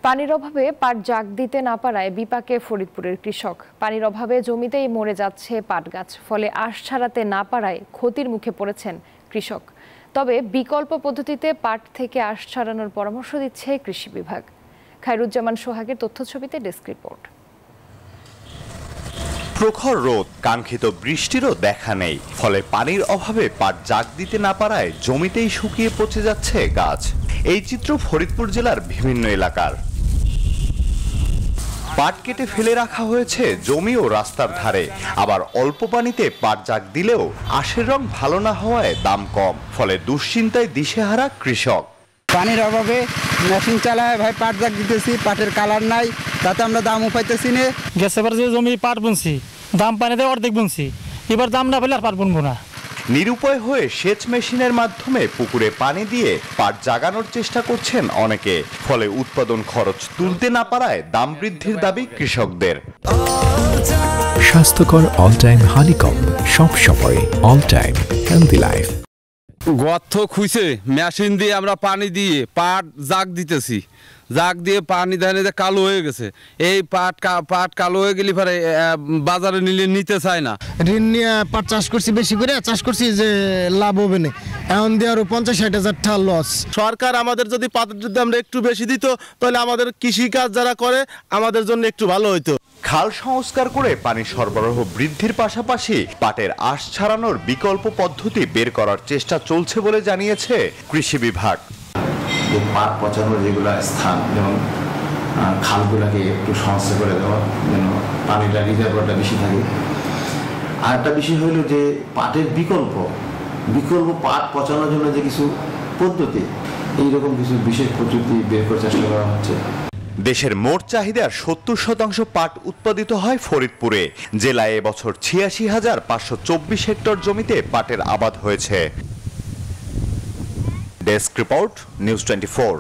পানির অভাবে পাট জাগ দিতে না পারায় বিপাকে ফরিদপুরের কৃষক। পানির অভাবে জমিতেই মরে যাচ্ছে পাট গাছ, ফলে আঁশ ছাড়াতে না পারায় ক্ষতির মুখে পড়েছেন কৃষক। তবে বিকল্প পদ্ধতিতে পাট থেকে আঁশ ছাড়ানোর পরামর্শ দিচ্ছে কৃষি বিভাগ। খায়রুজ্জামান সোহাগের তথ্যছবিতে ডেস্ক রিপোর্ট। প্রখর রোদ, কাঙ্ক্ষিত বৃষ্টিরও দেখা নেই, ফলে পানির অভাবে পাট জাগ দিতে না পারায় জমিতেই শুকিয়ে পচে যাচ্ছে গাছ। এই চিত্র ফরিদপুর জেলার বিভিন্ন এলাকার। পাট কেটে ফেলে রাখা হয়েছে জমি ও রাস্তার ধারে, আবার অল্প পানিতে পাট জাগ দিলেও আঁশের রং ভালো না হওয়ায় দাম কম, ফলে দুশ্চিন্তায় দিশেহারা কৃষক। পানির অভাবে মেশিন চালায় ভাই পাট জাগ দিতেছি, পাটের কালার নাই, তাতে আমরা দামও পাইতেছি না। গ্যাস এবার যে জমি পাট বুনছি, দাম পানিতে অর্ধেক বুনছি, এবার দাম না পেলে আর পাট বুনবো না। নিরুপায় হয়ে সেচ মেশিনের মাধ্যমে পুকুরে পানি দিয়ে পাট জাগানোর চেষ্টা করছেন অনেকে, ফলে উৎপাদন খরচ তুলতে না পারায় দাম বৃদ্ধির দাবি কৃষকদের। স্বাস্থ্যকর অল টাইম হানিকম, সব সময় অল টাইম হেলদি লাইফ। গর্ত খুঁজে মেশিন দিয়ে আমরা পানি দিয়ে পাট জাগ দিতেছি, জাগ দিয়ে পানি ধানে কালো হয়ে গেছে। এই পাট কালো হয়ে গেলে পরে বাজারে নিতে চায় না। ঋণ নিয়ে পাট চাষ করছি, বেশি করে চাষ করছি যে লাভ হবে না, এখন দিয়ে আরো 50-60 হাজার টাকা লস। সরকার আমাদের যদি পাটের দামটা একটু বেশি দিত, তাহলে আমাদের কৃষিকাজ যারা করে আমাদের জন্য একটু ভালো হইতো। খাল সংস্কার করে পানি সরবরাহ বৃদ্ধির পাশাপাশি পাটের আঁশ ছাড়ানোর বিকল্প পদ্ধতি বের করার চেষ্টা চলছে বলে জানিয়েছে কৃষি বিভাগ। পাট পচানোর যেগুলো স্থান, যেমন খালগুলোকে একটু সংস্কার করে দেওয়া, যেন পানিটা রিজার্ভারটা বেশি থাকে। আর একটা বিষয় হইল যে পাটের বিকল্প পাট পচানোর জন্য যে কিছু পদ্ধতি, এইরকম কিছু বিশেষ পদ্ধতি বের করার চেষ্টা করা হচ্ছে। দেশের মোট চাহিদার 70% পাট উৎপাদিত হয় ফরিদপুরে। জেলায় এবছর 86,524 হেক্টর জমিতে পাটের আবাদ হয়েছে। Desk report, news 24।